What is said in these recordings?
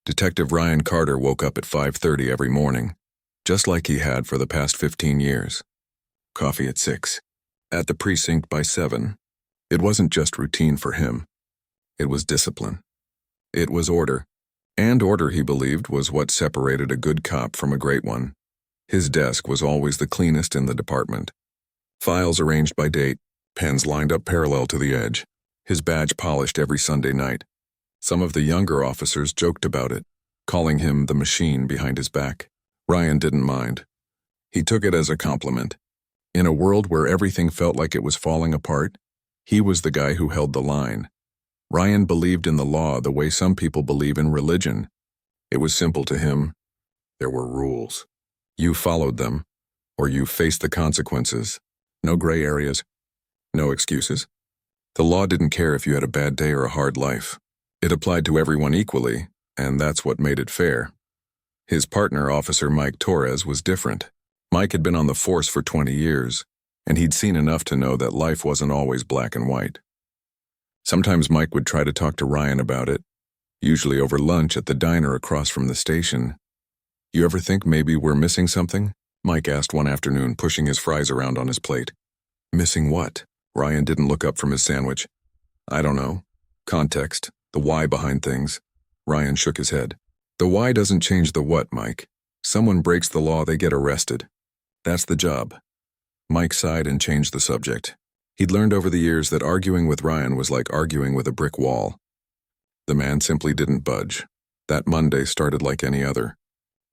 Detective Ryan Carter woke up at 5:30 every morning, just like he had for the past 15 years. Coffee at 6. At the precinct by 7. It wasn't just routine for him. It was discipline. It was order. And order, he believed, was what separated a good cop from a great one. His desk was always the cleanest in the department. Files arranged by date, pens lined up parallel to the edge, his badge polished every Sunday night. Some of the younger officers joked about it, calling him the machine behind his back. Ryan didn't mind. He took it as a compliment. In a world where everything felt like it was falling apart, he was the guy who held the line. Ryan believed in the law the way some people believe in religion. It was simple to him. There were rules. You followed them, or you faced the consequences. No gray areas. No excuses. The law didn't care if you had a bad day or a hard life. It applied to everyone equally, and that's what made it fair. His partner, Officer Mike Torres, was different. Mike had been on the force for 20 years, and he'd seen enough to know that life wasn't always black and white. Sometimes Mike would try to talk to Ryan about it, usually over lunch at the diner across from the station. "You ever think maybe we're missing something?" Mike asked one afternoon, pushing his fries around on his plate. "Missing what?" Ryan didn't look up from his sandwich. "I don't know. Context. The why behind things." Ryan shook his head. "The why doesn't change the what, Mike. Someone breaks the law, they get arrested. That's the job." Mike sighed and changed the subject. He'd learned over the years that arguing with Ryan was like arguing with a brick wall. The man simply didn't budge. That Monday started like any other.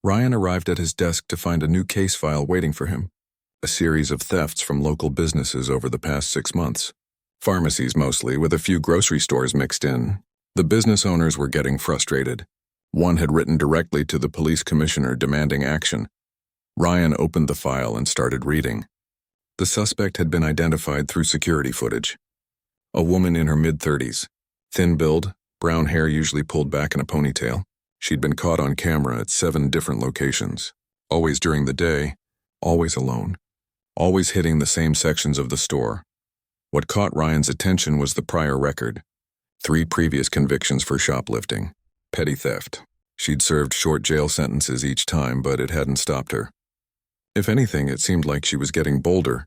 Ryan arrived at his desk to find a new case file waiting for him. A series of thefts from local businesses over the past 6 months. Pharmacies mostly, with a few grocery stores mixed in. The business owners were getting frustrated. One had written directly to the police commissioner demanding action. Ryan opened the file and started reading. The suspect had been identified through security footage. A woman in her mid-30s. Thin build, brown hair usually pulled back in a ponytail. She'd been caught on camera at 7 different locations. Always during the day, always alone. Always hitting the same sections of the store. What caught Ryan's attention was the prior record. 3 previous convictions for shoplifting. Petty theft. She'd served short jail sentences each time, but it hadn't stopped her. If anything, it seemed like she was getting bolder.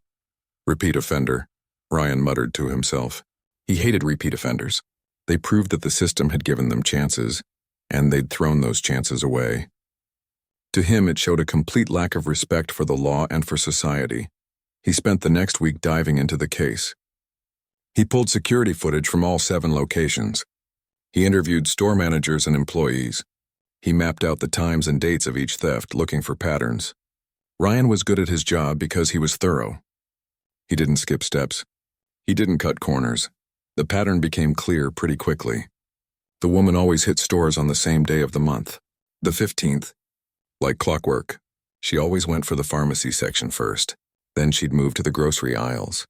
Repeat offender, Ryan muttered to himself. He hated repeat offenders. They proved that the system had given them chances, and they'd thrown those chances away. To him, it showed a complete lack of respect for the law and for society. He spent the next week diving into the case. He pulled security footage from all 7 locations. He interviewed store managers and employees. He mapped out the times and dates of each theft, looking for patterns. Ryan was good at his job because he was thorough. He didn't skip steps. He didn't cut corners. The pattern became clear pretty quickly. The woman always hit stores on the same day of the month, the 15th. Like clockwork, she always went for the pharmacy section first. Then she'd move to the grocery aisles.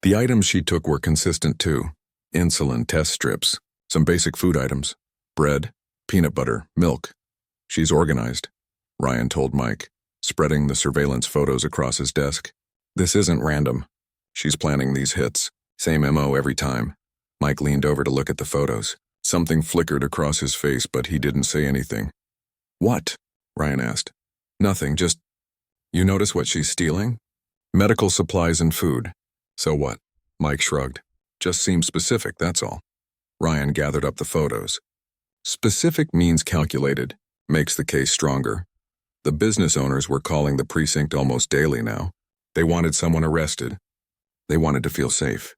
The items she took were consistent too. Insulin test strips, some basic food items, bread, peanut butter, milk. "She's organized," Ryan told Mike, spreading the surveillance photos across his desk. "This isn't random. She's planning these hits. Same MO every time." Mike leaned over to look at the photos. Something flickered across his face, but he didn't say anything. "What?" Ryan asked. "Nothing, just... You notice what she's stealing? Medical supplies and food." "So what?" Mike shrugged. "Just seems specific, that's all." Ryan gathered up the photos. Specific means calculated, makes the case stronger. The business owners were calling the precinct almost daily now. They wanted someone arrested. They wanted to feel safe.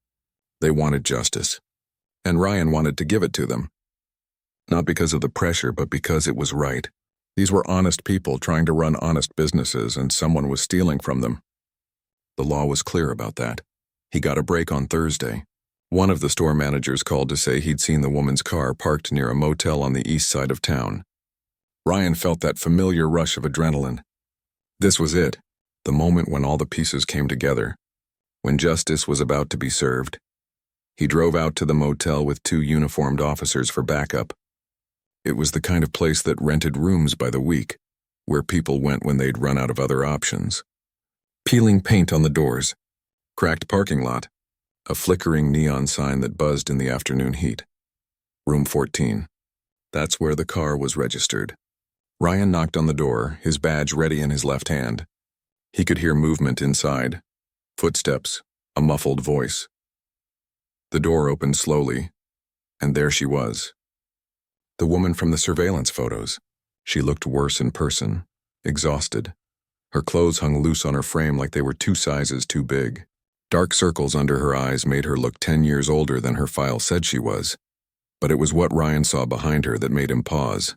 They wanted justice. And Ryan wanted to give it to them. Not because of the pressure, but because it was right. These were honest people trying to run honest businesses, and someone was stealing from them. The law was clear about that. He got a break on Thursday. One of the store managers called to say he'd seen the woman's car parked near a motel on the east side of town. Ryan felt that familiar rush of adrenaline. This was it, the moment when all the pieces came together, when justice was about to be served. He drove out to the motel with 2 uniformed officers for backup. It was the kind of place that rented rooms by the week, where people went when they'd run out of other options. Peeling paint on the doors, cracked parking lot, a flickering neon sign that buzzed in the afternoon heat. Room 14. That's where the car was registered. Ryan knocked on the door, his badge ready in his left hand. He could hear movement inside. Footsteps, a muffled voice. The door opened slowly, and there she was. The woman from the surveillance photos. She looked worse in person, exhausted. Her clothes hung loose on her frame like they were 2 sizes too big. Dark circles under her eyes made her look 10 years older than her file said she was. But it was what Ryan saw behind her that made him pause.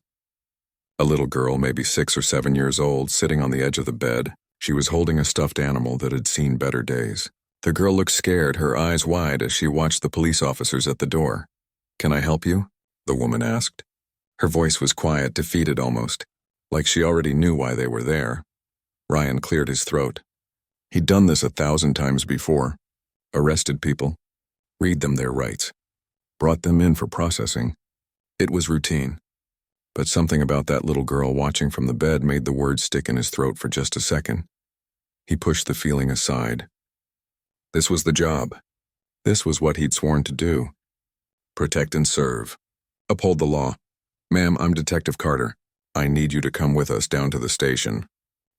A little girl, maybe 6 or 7 years old, sitting on the edge of the bed. She was holding a stuffed animal that had seen better days. The girl looked scared, her eyes wide as she watched the police officers at the door. "Can I help you?" the woman asked. Her voice was quiet, defeated almost, like she already knew why they were there. Ryan cleared his throat. He'd done this 1,000 times before. Arrested people, read them their rights, brought them in for processing. It was routine. But something about that little girl watching from the bed made the words stick in his throat for just a second. He pushed the feeling aside. This was the job. This was what he'd sworn to do. Protect and serve. Uphold the law. "Ma'am, I'm Detective Carter. I need you to come with us down to the station.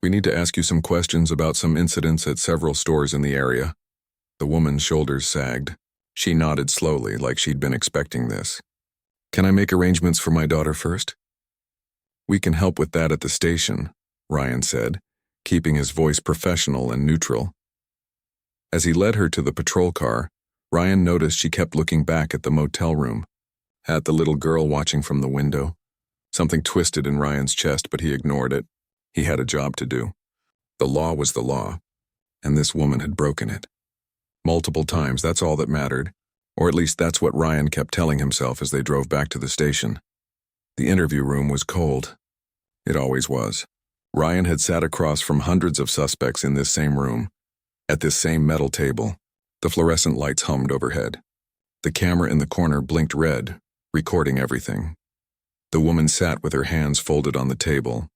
We need to ask you some questions about some incidents at several stores in the area." The woman's shoulders sagged. She nodded slowly, like she'd been expecting this. "Can I make arrangements for my daughter first?" "We can help with that at the station," Ryan said, keeping his voice professional and neutral. As he led her to the patrol car, Ryan noticed she kept looking back at the motel room, at the little girl watching from the window. Something twisted in Ryan's chest, but he ignored it. He had a job to do. The law was the law, and this woman had broken it. Multiple times, that's all that mattered, or at least that's what Ryan kept telling himself as they drove back to the station. The interview room was cold. It always was. Ryan had sat across from hundreds of suspects in this same room, at this same metal table. The fluorescent lights hummed overhead. The camera in the corner blinked red, recording everything. The woman sat with her hands folded on the table.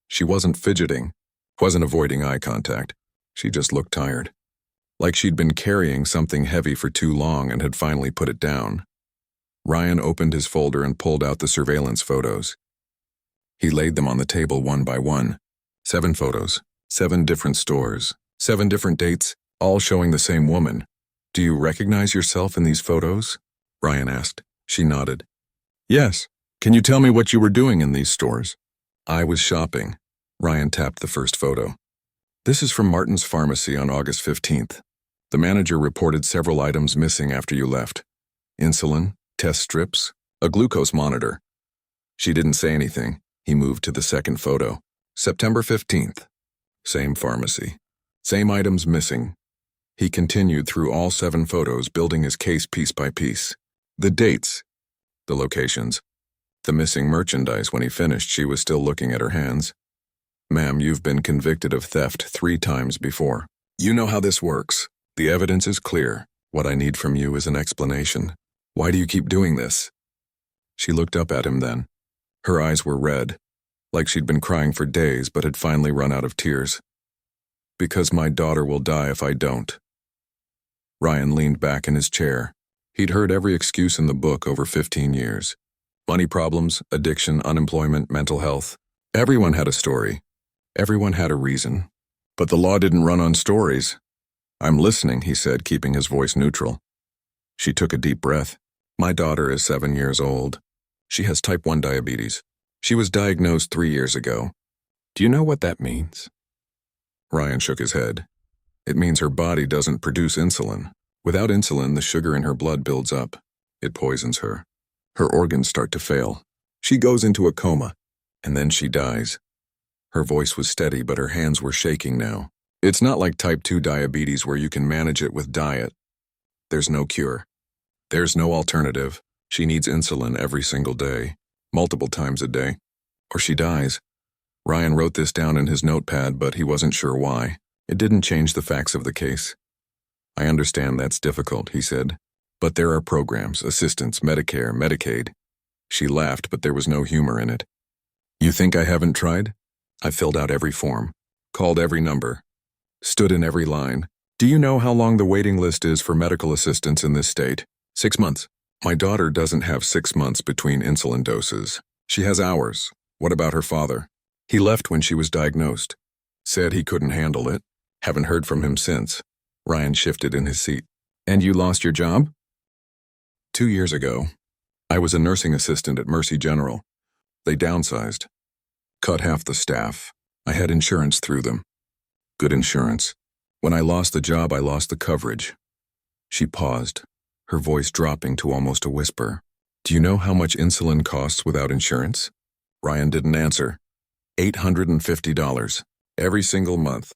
She wasn't fidgeting, wasn't avoiding eye contact. She just looked tired. Like she'd been carrying something heavy for too long and had finally put it down. Ryan opened his folder and pulled out the surveillance photos. He laid them on the table one by one. 7 photos, 7 different stores, 7 different dates, all showing the same woman. "Do you recognize yourself in these photos?" Ryan asked. She nodded. "Yes. Can you tell me what you were doing in these stores?" "I was shopping." Ryan tapped the first photo. "This is from Martin's Pharmacy on August 15th. The manager reported several items missing after you left. Insulin, test strips, a glucose monitor." She didn't say anything. He moved to the second photo. September 15th. Same pharmacy. Same items missing. He continued through all 7 photos, building his case piece by piece. The dates. The locations. The missing merchandise. When he finished, she was still looking at her hands. "Ma'am, you've been convicted of theft 3 times before. You know how this works. The evidence is clear. What I need from you is an explanation. Why do you keep doing this?" She looked up at him then. Her eyes were red, like she'd been crying for days but had finally run out of tears. "Because my daughter will die if I don't." Ryan leaned back in his chair. He'd heard every excuse in the book over 15 years. Money problems, addiction, unemployment, mental health. Everyone had a story. Everyone had a reason. But the law didn't run on stories. "I'm listening," he said, keeping his voice neutral. She took a deep breath. "My daughter is 7 years old. She has type 1 diabetes. She was diagnosed 3 years ago. Do you know what that means?" Ryan shook his head. "It means her body doesn't produce insulin. Without insulin, the sugar in her blood builds up. It poisons her. Her organs start to fail. She goes into a coma, and then she dies." Her voice was steady, but her hands were shaking now. "It's not like type 2 diabetes where you can manage it with diet. There's no cure. There's no alternative. She needs insulin every single day, multiple times a day, or she dies." Ryan wrote this down in his notepad, but he wasn't sure why. It didn't change the facts of the case. "I understand that's difficult," he said. "But there are programs, assistance, Medicare, Medicaid." She laughed, but there was no humor in it. "You think I haven't tried? I filled out every form, called every number, stood in every line. Do you know how long the waiting list is for medical assistance in this state? 6 months. My daughter doesn't have 6 months between insulin doses. She has hours. What about her father? He left when she was diagnosed. Said he couldn't handle it. Haven't heard from him since. Ryan shifted in his seat. And you lost your job? 2 years ago. I was a nursing assistant at Mercy General. They downsized. Cut half the staff. I had insurance through them. Good insurance. When I lost the job, I lost the coverage. She paused, her voice dropping to almost a whisper. Do you know how much insulin costs without insurance? Ryan didn't answer. $850. Every single month.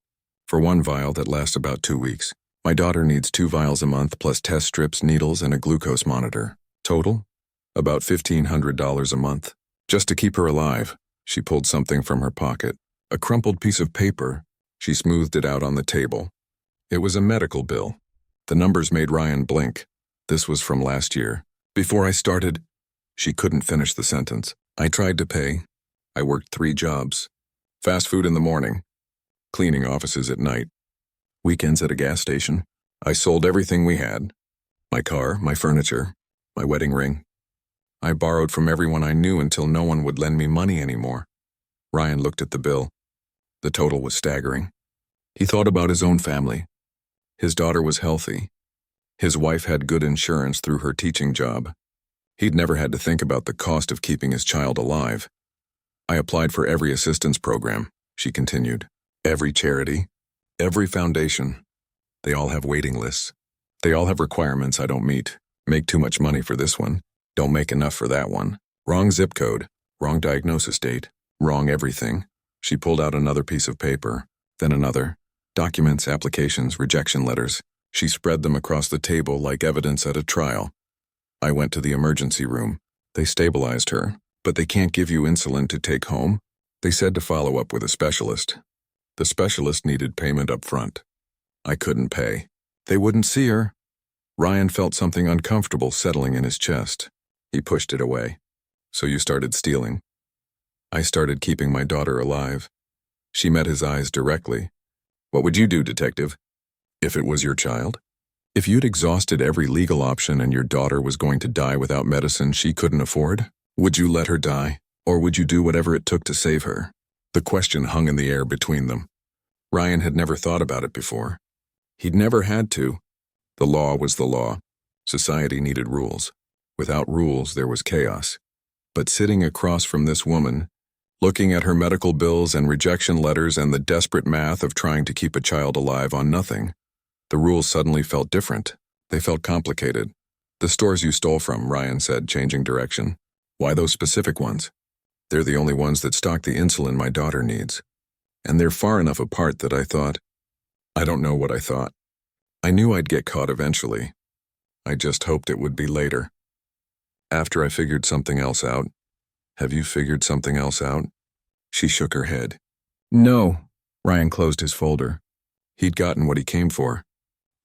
For one vial that lasts about 2 weeks. My daughter needs 2 vials a month plus test strips, needles, and a glucose monitor. Total? About $1,500 a month. Just to keep her alive. She pulled something from her pocket. A crumpled piece of paper. She smoothed it out on the table. It was a medical bill. The numbers made Ryan blink. This was from last year. Before I started, she couldn't finish the sentence. I tried to pay. I worked 3 jobs. Fast food in the morning. Cleaning offices at night. Weekends at a gas station. I sold everything we had. My car, my furniture, my wedding ring. I borrowed from everyone I knew until no one would lend me money anymore. Ryan looked at the bill. The total was staggering. He thought about his own family. His daughter was healthy. His wife had good insurance through her teaching job. He'd never had to think about the cost of keeping his child alive. I applied for every assistance program, she continued. Every charity. Every foundation. They all have waiting lists. They all have requirements I don't meet. Make too much money for this one. Don't make enough for that one. Wrong zip code. Wrong diagnosis date. Wrong everything. She pulled out another piece of paper. Then another. Documents, applications, rejection letters. She spread them across the table like evidence at a trial. I went to the emergency room. They stabilized her. But they can't give you insulin to take home. They said to follow up with a specialist. The specialist needed payment up front. I couldn't pay. They wouldn't see her. Ryan felt something uncomfortable settling in his chest. He pushed it away. So you started stealing. I started keeping my daughter alive. She met his eyes directly. What would you do, detective? If it was your child? If you'd exhausted every legal option and your daughter was going to die without medicine she couldn't afford, would you let her die? Or would you do whatever it took to save her? The question hung in the air between them. Ryan had never thought about it before. He'd never had to. The law was the law. Society needed rules. Without rules, there was chaos. But sitting across from this woman, looking at her medical bills and rejection letters and the desperate math of trying to keep a child alive on nothing, the rules suddenly felt different. They felt complicated. The stores you stole from, Ryan said, changing direction. Why those specific ones? They're the only ones that stock the insulin my daughter needs. And they're far enough apart that I thought, I don't know what I thought. I knew I'd get caught eventually. I just hoped it would be later. After I figured something else out. Have you figured something else out? She shook her head. No. Ryan closed his folder. He'd gotten what he came for.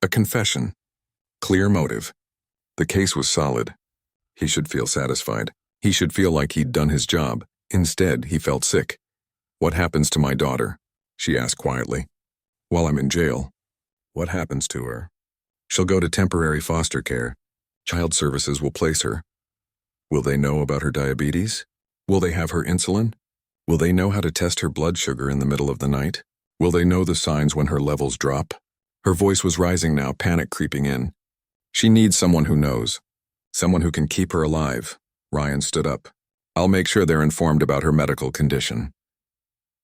A confession. Clear motive. The case was solid. He should feel satisfied. He should feel like he'd done his job. Instead, he felt sick. What happens to my daughter? She asked quietly. While I'm in jail. What happens to her? She'll go to temporary foster care. Child Services will place her. Will they know about her diabetes? Will they have her insulin? Will they know how to test her blood sugar in the middle of the night? Will they know the signs when her levels drop? Her voice was rising now, panic creeping in. She needs someone who knows. Someone who can keep her alive. Ryan stood up. I'll make sure they're informed about her medical condition.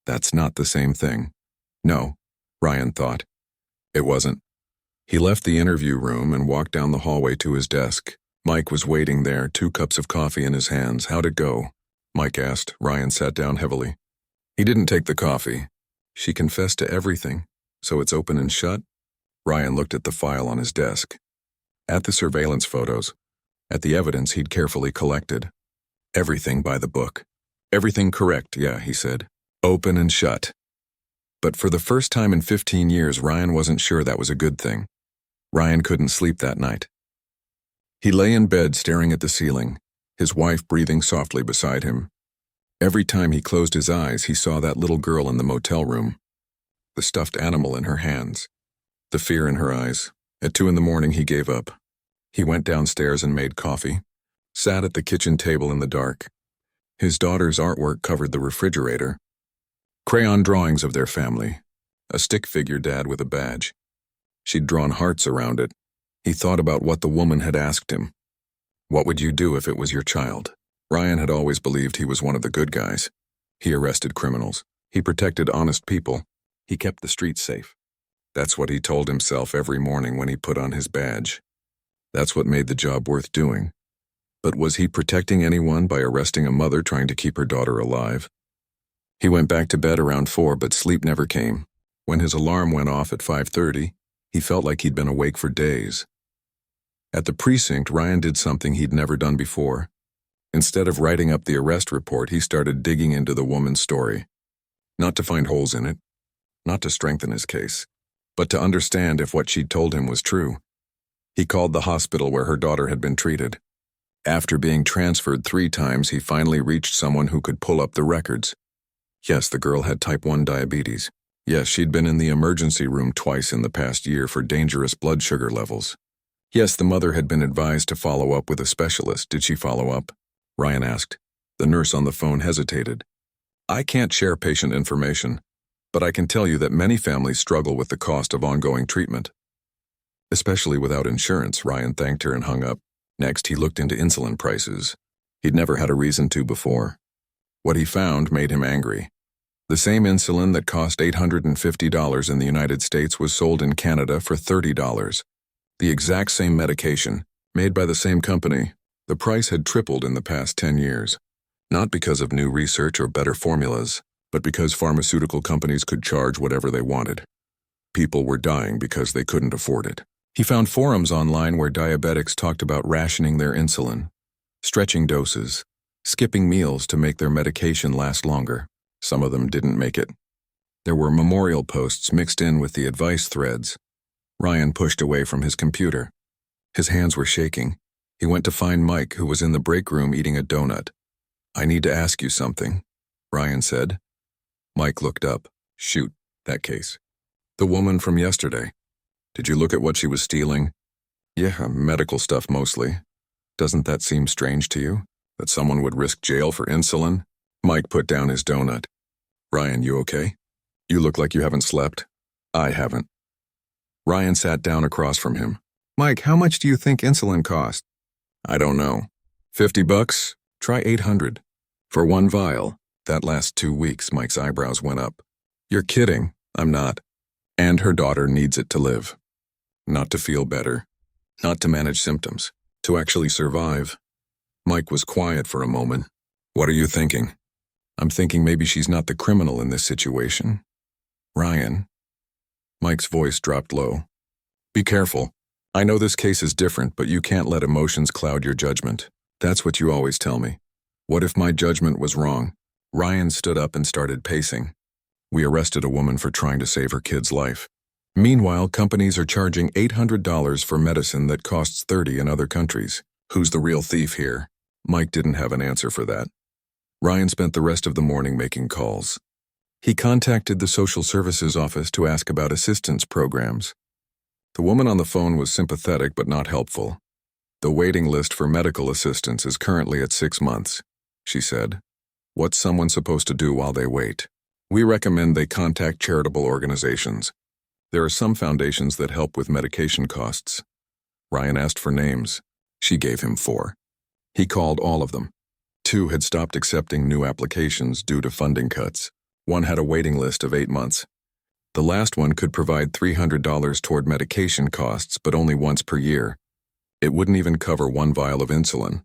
That's not the same thing. No, Ryan thought. It wasn't. He left the interview room and walked down the hallway to his desk. Mike was waiting there, 2 cups of coffee in his hands. How'd it go? Mike asked. Ryan sat down heavily. He didn't take the coffee. She confessed to everything, so it's open and shut? Ryan looked at the file on his desk. At the surveillance photos. At the evidence he'd carefully collected. Everything by the book. Everything correct, yeah, he said. Open and shut. But for the first time in 15 years, Ryan wasn't sure that was a good thing. Ryan couldn't sleep that night. He lay in bed staring at the ceiling, his wife breathing softly beside him. Every time he closed his eyes, he saw that little girl in the motel room. The stuffed animal in her hands. The fear in her eyes. At 2 a.m, he gave up. He went downstairs and made coffee, sat at the kitchen table in the dark. His daughter's artwork covered the refrigerator. Crayon drawings of their family, a stick figure dad with a badge. She'd drawn hearts around it. He thought about what the woman had asked him. What would you do if it was your child? Ryan had always believed he was one of the good guys. He arrested criminals. He protected honest people. He kept the streets safe. That's what he told himself every morning when he put on his badge. That's what made the job worth doing. But was he protecting anyone by arresting a mother trying to keep her daughter alive? He went back to bed around 4, but sleep never came. When his alarm went off at 5:30, he felt like he'd been awake for days. At the precinct, Ryan did something he'd never done before. Instead of writing up the arrest report, he started digging into the woman's story. Not to find holes in it, not to strengthen his case, but to understand if what she'd told him was true. He called the hospital where her daughter had been treated. After being transferred 3 times, he finally reached someone who could pull up the records. Yes, the girl had type 1 diabetes. Yes, she'd been in the emergency room twice in the past year for dangerous blood sugar levels. Yes, the mother had been advised to follow up with a specialist. Did she follow up? Ryan asked. The nurse on the phone hesitated. I can't share patient information, but I can tell you that many families struggle with the cost of ongoing treatment. Especially without insurance. Ryan thanked her and hung up. Next, he looked into insulin prices. He'd never had a reason to before. What he found made him angry. The same insulin that cost $850 in the United States was sold in Canada for $30. The exact same medication, made by the same company. The price had tripled in the past 10 years. Not because of new research or better formulas, but because pharmaceutical companies could charge whatever they wanted. People were dying because they couldn't afford it. He found forums online where diabetics talked about rationing their insulin, stretching doses, skipping meals to make their medication last longer. Some of them didn't make it. There were memorial posts mixed in with the advice threads. Ryan pushed away from his computer. His hands were shaking. He went to find Mike, who was in the break room eating a donut. I need to ask you something, Ryan said. Mike looked up. Shoot, that case. The woman from yesterday. Did you look at what she was stealing? Yeah, medical stuff mostly. Doesn't that seem strange to you? That someone would risk jail for insulin? Mike put down his donut. Ryan, you okay? You look like you haven't slept. I haven't. Ryan sat down across from him. Mike, how much do you think insulin cost? I don't know. $50? Try 800. For 1 vial. That lasts 2 weeks. Mike's eyebrows went up. You're kidding. I'm not. And her daughter needs it to live. Not to feel better. Not to manage symptoms. To actually survive. Mike was quiet for a moment. What are you thinking? I'm thinking maybe she's not the criminal in this situation. Ryan. Mike's voice dropped low. Be careful. I know this case is different, but you can't let emotions cloud your judgment. That's what you always tell me. What if my judgment was wrong? Ryan stood up and started pacing. We arrested a woman for trying to save her kid's life. Meanwhile, companies are charging $800 for medicine that costs $30 in other countries. Who's the real thief here? Mike didn't have an answer for that. Ryan spent the rest of the morning making calls. He contacted the social services office to ask about assistance programs. The woman on the phone was sympathetic but not helpful. The waiting list for medical assistance is currently at 6 months, she said. What's someone supposed to do while they wait? We recommend they contact charitable organizations. There are some foundations that help with medication costs. Ryan asked for names. She gave him 4. He called all of them. 2 had stopped accepting new applications due to funding cuts. 1 had a waiting list of 8 months. The last one could provide $300 toward medication costs, but only once per year. It wouldn't even cover 1 vial of insulin.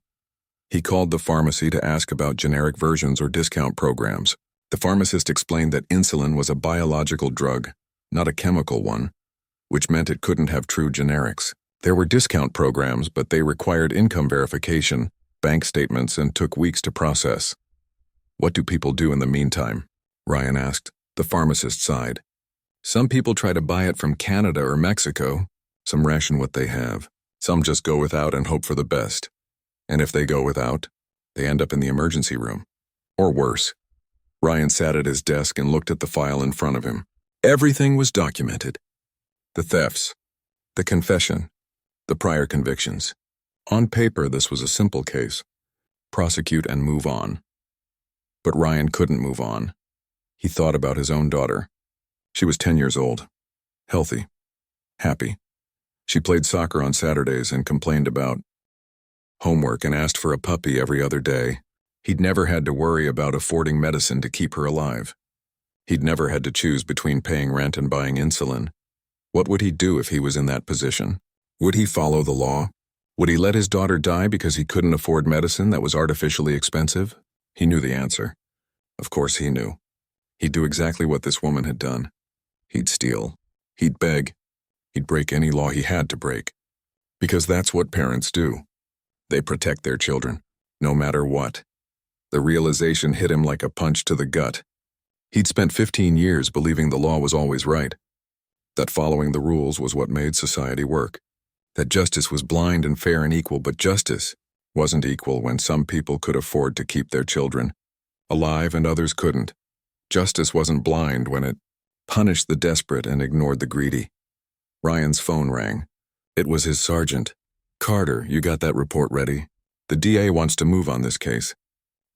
He called the pharmacy to ask about generic versions or discount programs. The pharmacist explained that insulin was a biological drug, not a chemical one, which meant it couldn't have true generics. There were discount programs, but they required income verification, bank statements, and took weeks to process. What do people do in the meantime? Ryan asked. The pharmacist sighed. Some people try to buy it from Canada or Mexico. Some ration what they have. Some just go without and hope for the best. And if they go without, they end up in the emergency room. Or worse. Ryan sat at his desk and looked at the file in front of him. Everything was documented. The thefts. The confession. The prior convictions. On paper, this was a simple case. Prosecute and move on. But Ryan couldn't move on. He thought about his own daughter. She was 10 years old. Healthy. Happy. She played soccer on Saturdays and complained about homework and asked for a puppy every other day. He'd never had to worry about affording medicine to keep her alive. He'd never had to choose between paying rent and buying insulin. What would he do if he was in that position? Would he follow the law? Would he let his daughter die because he couldn't afford medicine that was artificially expensive? He knew the answer. Of course he knew. He'd do exactly what this woman had done. He'd steal. He'd beg. He'd break any law he had to break. Because that's what parents do. They protect their children, no matter what. The realization hit him like a punch to the gut. He'd spent 15 years believing the law was always right, that following the rules was what made society work, that justice was blind and fair and equal, but justice wasn't equal when some people could afford to keep their children alive and others couldn't. Justice wasn't blind when it punished the desperate and ignored the greedy. Ryan's phone rang. It was his sergeant. "Carter, you got that report ready? The DA wants to move on this case."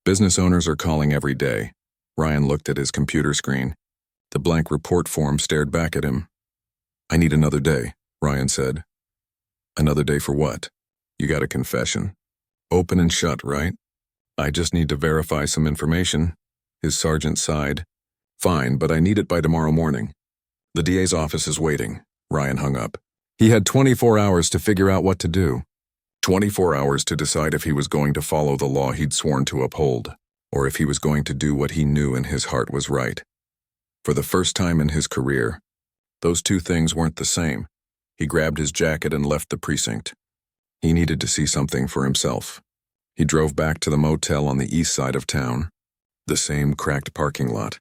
Business owners are calling every day. Ryan looked at his computer screen. The blank report form stared back at him. "I need another day," Ryan said. "Another day for what? You got a confession. Open and shut, right? I just need to verify some information." His sergeant sighed. "Fine, but I need it by tomorrow morning." "The DA's office is waiting." Ryan hung up. He had 24 hours to figure out what to do. 24 hours to decide if he was going to follow the law he'd sworn to uphold, or if he was going to do what he knew in his heart was right. For the first time in his career, those two things weren't the same. He grabbed his jacket and left the precinct. He needed to see something for himself. He drove back to the motel on the east side of town. The same cracked parking lot.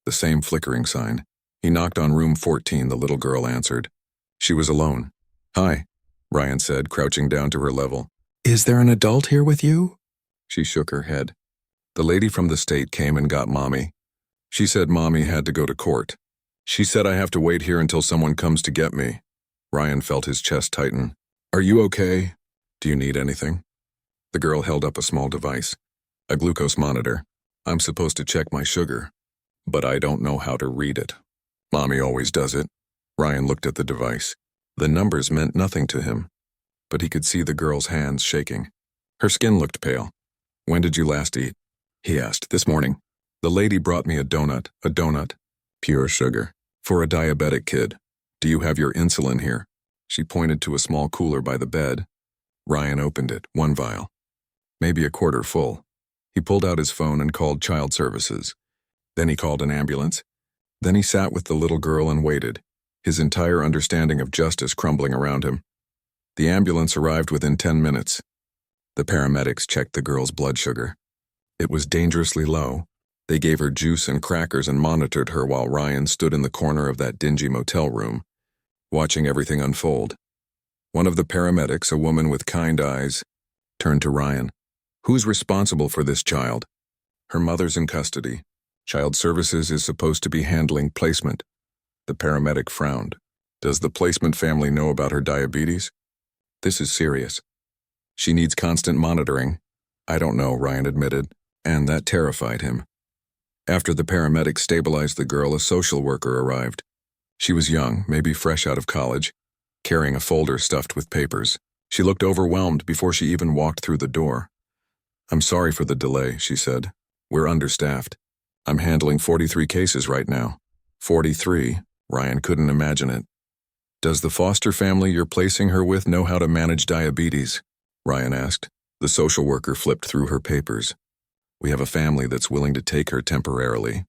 The same flickering sign. He knocked on room 14. The little girl answered. She was alone. "Hi," Ryan said, crouching down to her level. "Is there an adult here with you?" She shook her head. "The lady from the state came and got Mommy. She said Mommy had to go to court. She said I have to wait here until someone comes to get me." Ryan felt his chest tighten. "Are you okay? Do you need anything?" The girl held up a small device. "A glucose monitor. I'm supposed to check my sugar, but I don't know how to read it." "Mommy always does it." Ryan looked at the device. The numbers meant nothing to him, but he could see the girl's hands shaking. Her skin looked pale. "When did you last eat?" he asked. "This morning. The lady brought me a donut. Pure sugar. For a diabetic kid. Do you have your insulin here?" She pointed to a small cooler by the bed. Ryan opened it, 1 vial. Maybe a quarter full. He pulled out his phone and called child services. Then he called an ambulance. Then he sat with the little girl and waited, his entire understanding of justice crumbling around him. The ambulance arrived within 10 minutes. The paramedics checked the girl's blood sugar. It was dangerously low. They gave her juice and crackers and monitored her while Ryan stood in the corner of that dingy motel room, watching everything unfold. One of the paramedics, a woman with kind eyes, turned to Ryan. "Who's responsible for this child?" "Her mother's in custody. Child Services is supposed to be handling placement." The paramedic frowned. "Does the placement family know about her diabetes?" "This is serious. She needs constant monitoring." "I don't know," Ryan admitted, and that terrified him. After the paramedics stabilized the girl, a social worker arrived. She was young, maybe fresh out of college, carrying a folder stuffed with papers. She looked overwhelmed before she even walked through the door. "I'm sorry for the delay," she said. "We're understaffed. I'm handling 43 cases right now." 43? Ryan couldn't imagine it. "Does the foster family you're placing her with know how to manage diabetes?" Ryan asked. The social worker flipped through her papers. "We have a family that's willing to take her temporarily.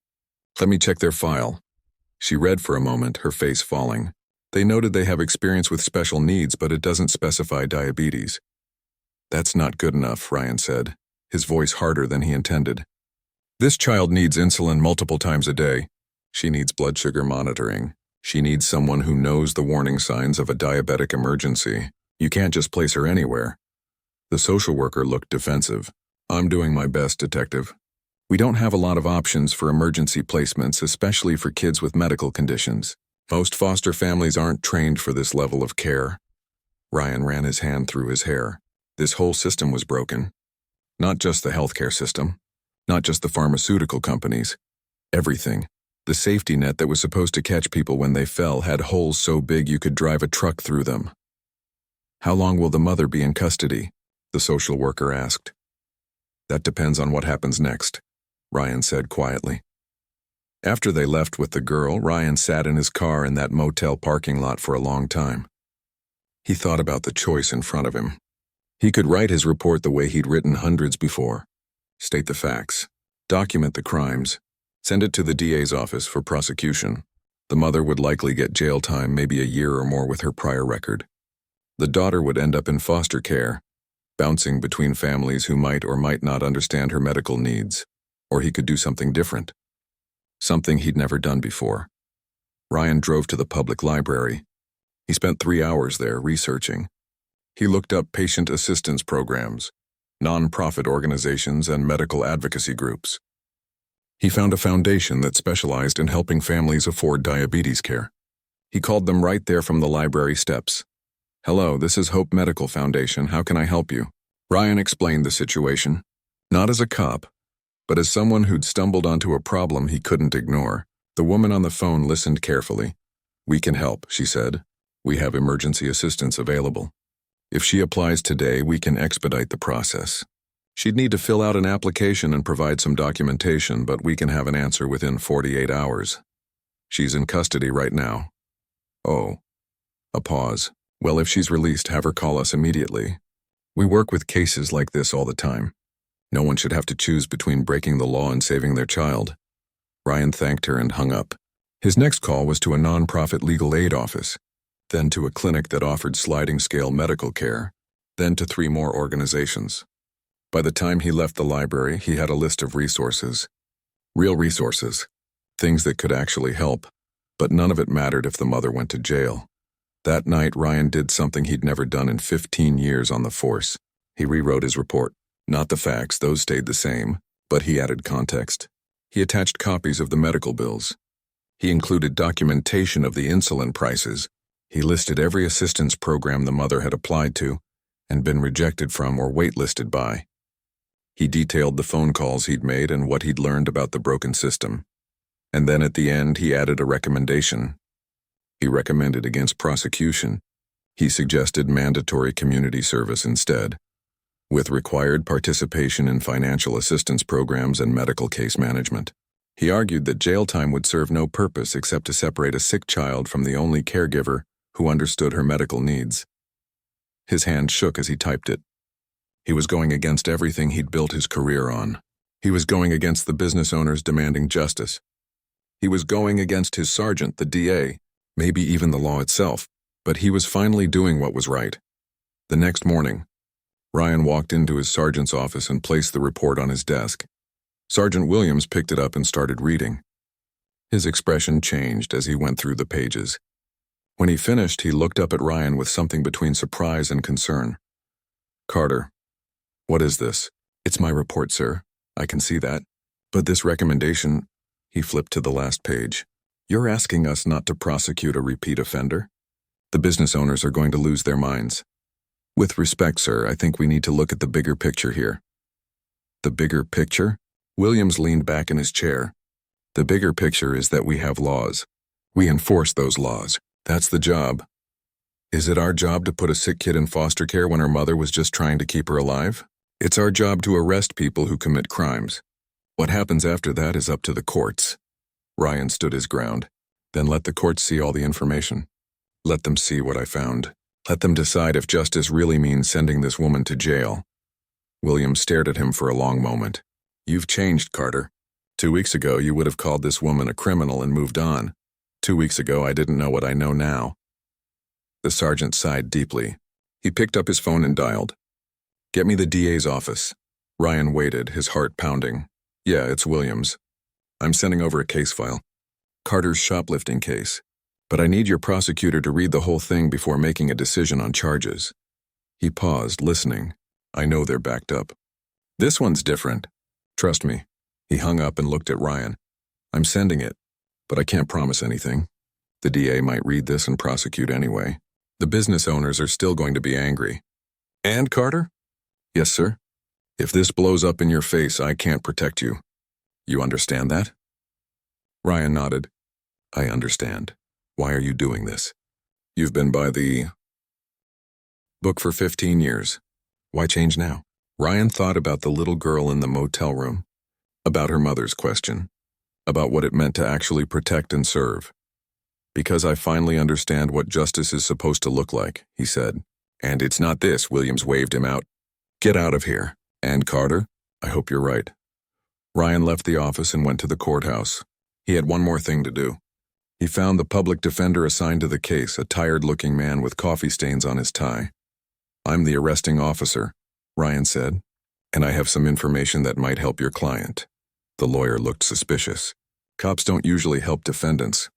Let me check their file." She read for a moment, her face falling. "They noted they have experience with special needs, but it doesn't specify diabetes." "That's not good enough," Ryan said, his voice harder than he intended. "This child needs insulin multiple times a day. She needs blood sugar monitoring. She needs someone who knows the warning signs of a diabetic emergency. You can't just place her anywhere." The social worker looked defensive. "I'm doing my best, detective. We don't have a lot of options for emergency placements, especially for kids with medical conditions. Most foster families aren't trained for this level of care." Ryan ran his hand through his hair. This whole system was broken. Not just the healthcare system. Not just the pharmaceutical companies. Everything. The safety net that was supposed to catch people when they fell had holes so big you could drive a truck through them. How long will the mother be in custody? The social worker asked. That depends on what happens next, Ryan said quietly. After they left with the girl, Ryan sat in his car in that motel parking lot for a long time. He thought about the choice in front of him. He could write his report the way he'd written hundreds before. State the facts. Document the crimes. Send it to the DA's office for prosecution. The mother would likely get jail time, maybe a year or more with her prior record. The daughter would end up in foster care, bouncing between families who might or might not understand her medical needs. Or he could do something different. Something he'd never done before. Ryan drove to the public library. He spent 3 hours there researching. He looked up patient assistance programs, non-profit organizations, and medical advocacy groups. He found a foundation that specialized in helping families afford diabetes care. He called them right there from the library steps. "Hello, this is Hope Medical Foundation. How can I help you?" Ryan explained the situation, not as a cop, but as someone who'd stumbled onto a problem he couldn't ignore. The woman on the phone listened carefully. "We can help," she said. "We have emergency assistance available. If she applies today, we can expedite the process. She'd need to fill out an application and provide some documentation, but we can have an answer within 48 hours. She's in custody right now." "Oh." A pause. "Well, if she's released, have her call us immediately. We work with cases like this all the time. No one should have to choose between breaking the law and saving their child." Ryan thanked her and hung up. His next call was to a non-profit legal aid office, then to a clinic that offered sliding-scale medical care, then to 3 more organizations. By the time he left the library, he had a list of resources. Real resources. Things that could actually help, but none of it mattered if the mother went to jail. That night, Ryan did something he'd never done in 15 years on the force. He rewrote his report. Not the facts, those stayed the same, but he added context. He attached copies of the medical bills. He included documentation of the insulin prices. He listed every assistance program the mother had applied to and been rejected from or waitlisted by. He detailed the phone calls he'd made and what he'd learned about the broken system. And then at the end, he added a recommendation. He recommended against prosecution. He suggested mandatory community service instead, with required participation in financial assistance programs and medical case management. He argued that jail time would serve no purpose except to separate a sick child from the only caregiver who understood her medical needs. His hand shook as he typed it. He was going against everything he'd built his career on. He was going against the business owners demanding justice. He was going against his sergeant, the DA, maybe even the law itself, but he was finally doing what was right. The next morning, Ryan walked into his sergeant's office and placed the report on his desk. Sergeant Williams picked it up and started reading. His expression changed as he went through the pages. When he finished, he looked up at Ryan with something between surprise and concern. "Carter, what is this?" "It's my report, sir. I can see that. But this recommendation..." He flipped to the last page. "You're asking us not to prosecute a repeat offender? The business owners are going to lose their minds. With respect, sir, I think we need to look at the bigger picture here." "The bigger picture?" Williams leaned back in his chair. "The bigger picture is that we have laws. We enforce those laws. That's the job. Is it our job to put a sick kid in foster care when her mother was just trying to keep her alive? It's our job to arrest people who commit crimes. What happens after that is up to the courts." Ryan stood his ground. "Then let the courts see all the information. Let them see what I found. Let them decide if justice really means sending this woman to jail." Williams stared at him for a long moment. "You've changed, Carter. 2 weeks ago, you would have called this woman a criminal and moved on. 2 weeks ago, I didn't know what I know now." The sergeant sighed deeply. He picked up his phone and dialed. "Get me the DA's office." Ryan waited, his heart pounding. "Yeah, it's Williams. I'm sending over a case file. Carter's shoplifting case. But I need your prosecutor to read the whole thing before making a decision on charges." He paused, listening. "I know they're backed up. This one's different. Trust me." He hung up and looked at Ryan. "I'm sending it, but I can't promise anything. The DA might read this and prosecute anyway. The business owners are still going to be angry. And Carter? Yes, sir. If this blows up in your face, I can't protect you. You understand that? Ryan nodded. I understand. Why are you doing this? You've been by the book for 15 years. Why change now? Ryan thought about the little girl in the motel room, about her mother's question, about what it meant to actually protect and serve. Because I finally understand what justice is supposed to look like, he said. And it's not this, Williams waved him out. Get out of here. And Carter, I hope you're right. Ryan left the office and went to the courthouse. He had one more thing to do. He found the public defender assigned to the case, a tired-looking man with coffee stains on his tie. I'm the arresting officer, Ryan said, and I have some information that might help your client. The lawyer looked suspicious. Cops don't usually help defendants.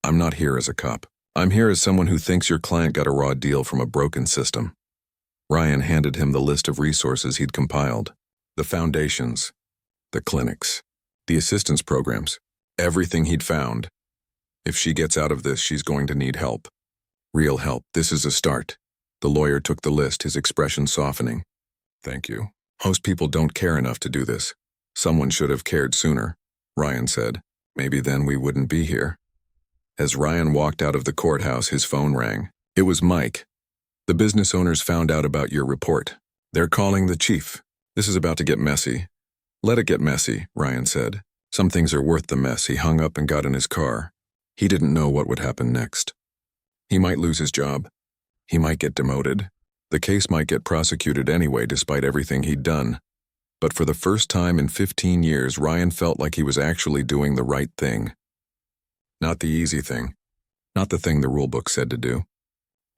I'm not here as a cop. I'm here as someone who thinks your client got a raw deal from a broken system. Ryan handed him the list of resources he'd compiled. The foundations, the clinics, the assistance programs, everything he'd found. If she gets out of this, she's going to need help. Real help. This is a start. The lawyer took the list, his expression softening. Thank you. Most people don't care enough to do this. Someone should have cared sooner, Ryan said. Maybe then we wouldn't be here. As Ryan walked out of the courthouse, his phone rang. It was Mike. The business owners found out about your report. They're calling the chief. This is about to get messy. Let it get messy, Ryan said. Some things are worth the mess. He hung up and got in his car. He didn't know what would happen next. He might lose his job. He might get demoted. The case might get prosecuted anyway, despite everything he'd done. But for the first time in 15 years, Ryan felt like he was actually doing the right thing. Not the easy thing. Not the thing the rulebook said to do.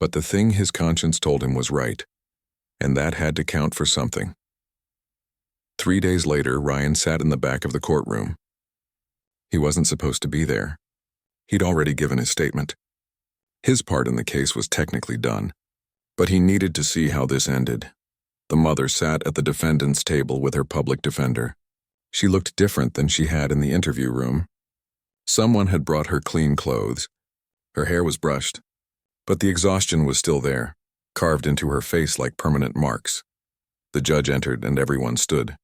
But the thing his conscience told him was right. And that had to count for something. 3 days later, Ryan sat in the back of the courtroom. He wasn't supposed to be there. He'd already given his statement. His part in the case was technically done. But he needed to see how this ended. The mother sat at the defendant's table with her public defender. She looked different than she had in the interview room. Someone had brought her clean clothes. Her hair was brushed, but the exhaustion was still there, carved into her face like permanent marks. The judge entered and everyone stood.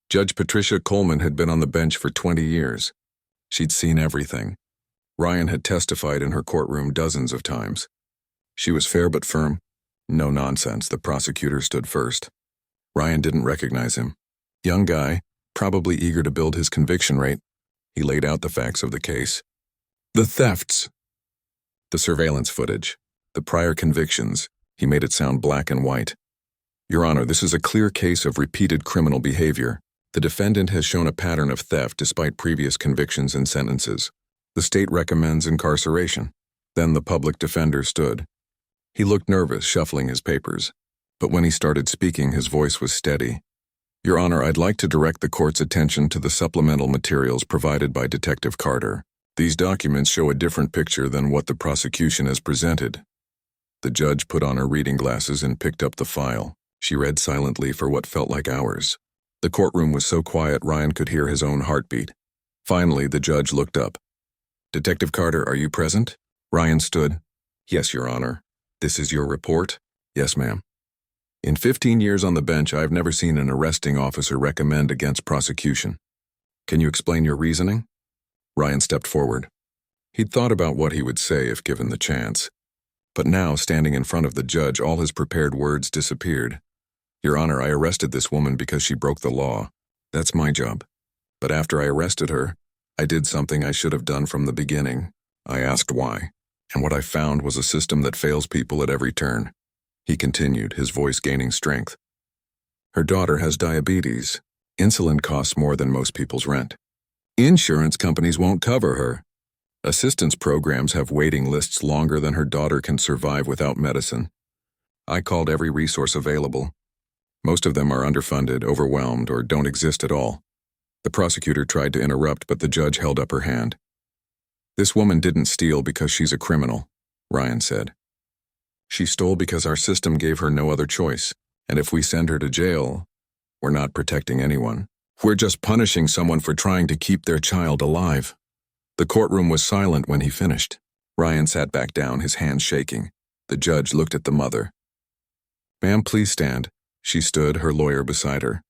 Judge Patricia Coleman had been on the bench for 20 years. She'd seen everything. Ryan had testified in her courtroom dozens of times. She was fair but firm. No nonsense, the prosecutor stood first. Ryan didn't recognize him. Young guy, probably eager to build his conviction rate. He laid out the facts of the case. The thefts. The surveillance footage. The prior convictions. He made it sound black and white. Your Honor, this is a clear case of repeated criminal behavior. The defendant has shown a pattern of theft despite previous convictions and sentences. The state recommends incarceration. Then the public defender stood. He looked nervous, shuffling his papers. But when he started speaking, his voice was steady. Your Honor, I'd like to direct the court's attention to the supplemental materials provided by Detective Carter. These documents show a different picture than what the prosecution has presented. The judge put on her reading glasses and picked up the file. She read silently for what felt like hours. The courtroom was so quiet Ryan could hear his own heartbeat. Finally, the judge looked up. Detective Carter, are you present? Ryan stood. Yes, Your Honor. This is your report? Yes, ma'am. In 15 years on the bench, I've never seen an arresting officer recommend against prosecution. Can you explain your reasoning? Ryan stepped forward. He'd thought about what he would say if given the chance. But now, standing in front of the judge, all his prepared words disappeared. Your Honor, I arrested this woman because she broke the law. That's my job. But after I arrested her, I did something I should have done from the beginning. I asked why. And what I found was a system that fails people at every turn. He continued, his voice gaining strength. Her daughter has diabetes. Insulin costs more than most people's rent. Insurance companies won't cover her. Assistance programs have waiting lists longer than her daughter can survive without medicine. I called every resource available. Most of them are underfunded, overwhelmed, or don't exist at all. The prosecutor tried to interrupt, but the judge held up her hand. This woman didn't steal because she's a criminal, Ryan said. She stole because our system gave her no other choice, and if we send her to jail, we're not protecting anyone. We're just punishing someone for trying to keep their child alive. The courtroom was silent when he finished. Ryan sat back down, his hands shaking. The judge looked at the mother. "Ma'am, please stand." She stood, her lawyer beside her.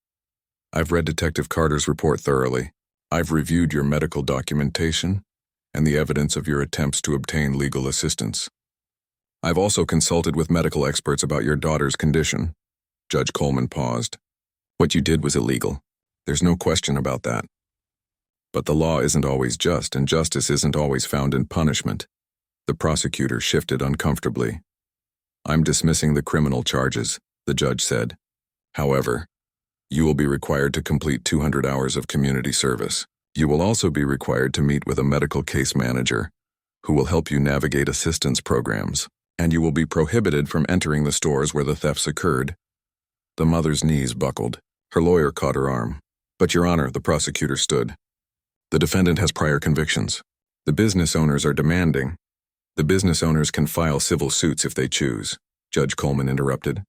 "I've read Detective Carter's report thoroughly. I've reviewed your medical documentation and the evidence of your attempts to obtain legal assistance. I've also consulted with medical experts about your daughter's condition." Judge Coleman paused. "What you did was illegal. There's no question about that. But the law isn't always just, and justice isn't always found in punishment." The prosecutor shifted uncomfortably. "I'm dismissing the criminal charges," the judge said. "However, you will be required to complete 200 hours of community service. You will also be required to meet with a medical case manager who will help you navigate assistance programs, and you will be prohibited from entering the stores where the thefts occurred." The mother's knees buckled. Her lawyer caught her arm. "But, Your Honor," the prosecutor stood. "The defendant has prior convictions. The business owners are demanding." "The business owners can file civil suits if they choose," Judge Coleman interrupted.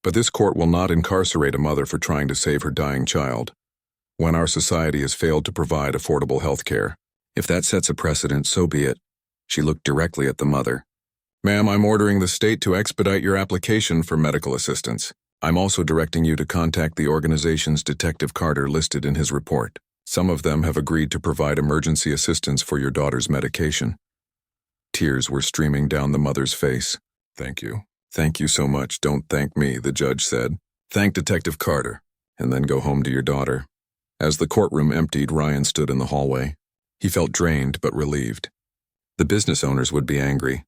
"But this court will not incarcerate a mother for trying to save her dying child when our society has failed to provide affordable health care. If that sets a precedent, so be it." She looked directly at the mother. "Ma'am, I'm ordering the state to expedite your application for medical assistance. I'm also directing you to contact the organizations Detective Carter listed in his report. Some of them have agreed to provide emergency assistance for your daughter's medication." Tears were streaming down the mother's face. "Thank you. Thank you so much. Don't thank me," the judge said. "Thank Detective Carter, and then go home to your daughter." As the courtroom emptied, Ryan stood in the hallway. He felt drained but relieved. The business owners would be angry.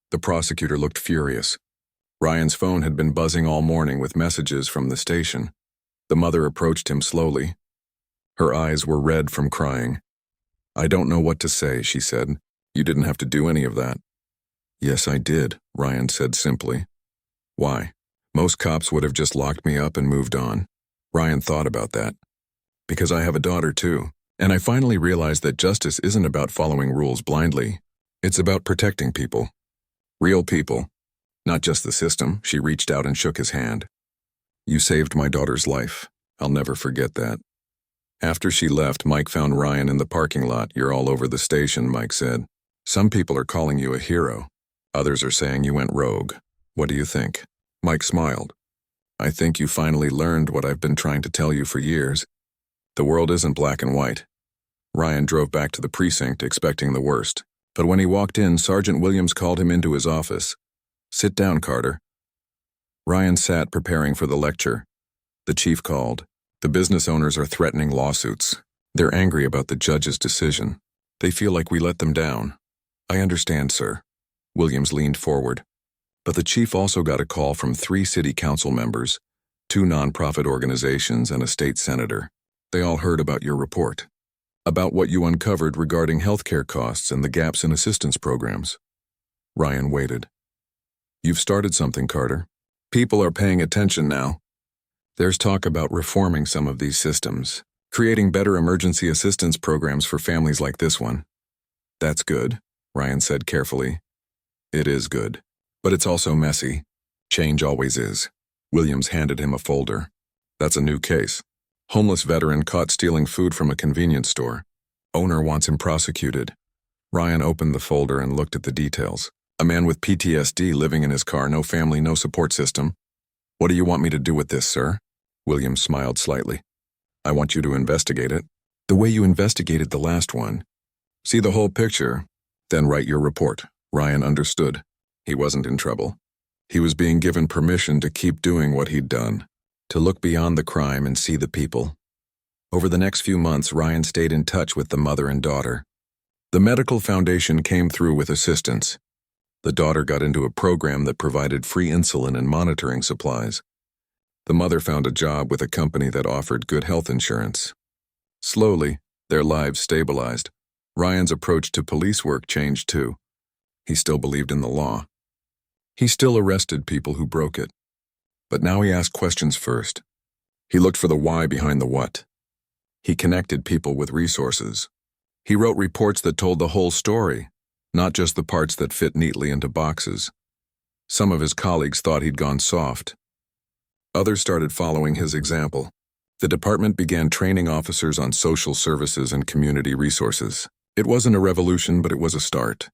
The prosecutor looked furious. Ryan's phone had been buzzing all morning with messages from the station. The mother approached him slowly. Her eyes were red from crying. "I don't know what to say," she said. "You didn't have to do any of that." "Yes, I did," Ryan said simply. "Why? Most cops would have just locked me up and moved on." Ryan thought about that. "Because I have a daughter too, and I finally realized that justice isn't about following rules blindly. It's about protecting people. Real people. Not just the system." She reached out and shook his hand. "You saved my daughter's life. I'll never forget that." After she left, Mike found Ryan in the parking lot. "You're all over the station," Mike said. "Some people are calling you a hero. Others are saying you went rogue. What do you think?" Mike smiled. "I think you finally learned what I've been trying to tell you for years. The world isn't black and white." Ryan drove back to the precinct expecting the worst. But when he walked in, Sergeant Williams called him into his office. "Sit down, Carter." Ryan sat preparing for the lecture. The chief called. "The business owners are threatening lawsuits. They're angry about the judge's decision. They feel like we let them down." "I understand, sir." Williams leaned forward. But the chief also got a call from 3 city council members, 2 nonprofit organizations, and a state senator. They all heard about your report, about what you uncovered regarding healthcare costs and the gaps in assistance programs. Ryan waited. "You've started something, Carter. People are paying attention now. There's talk about reforming some of these systems, creating better emergency assistance programs for families like this one." "That's good," Ryan said carefully. "It is good, but it's also messy. Change always is." Williams handed him a folder. "That's a new case. Homeless veteran caught stealing food from a convenience store. Owner wants him prosecuted." Ryan opened the folder and looked at the details. "A man with PTSD living in his car, no family, no support system. What do you want me to do with this, sir?" Williams smiled slightly. "I want you to investigate it, the way you investigated the last one. See the whole picture, then write your report." Ryan understood. He wasn't in trouble. He was being given permission to keep doing what he'd done, to look beyond the crime and see the people. Over the next few months, Ryan stayed in touch with the mother and daughter. The medical foundation came through with assistance. The daughter got into a program that provided free insulin and monitoring supplies. The mother found a job with a company that offered good health insurance. Slowly, their lives stabilized. Ryan's approach to police work changed too. He still believed in the law. He still arrested people who broke it. But now he asked questions first. He looked for the why behind the what. He connected people with resources. He wrote reports that told the whole story, not just the parts that fit neatly into boxes. Some of his colleagues thought he'd gone soft. Others started following his example. The department began training officers on social services and community resources. It wasn't a revolution, but it was a start.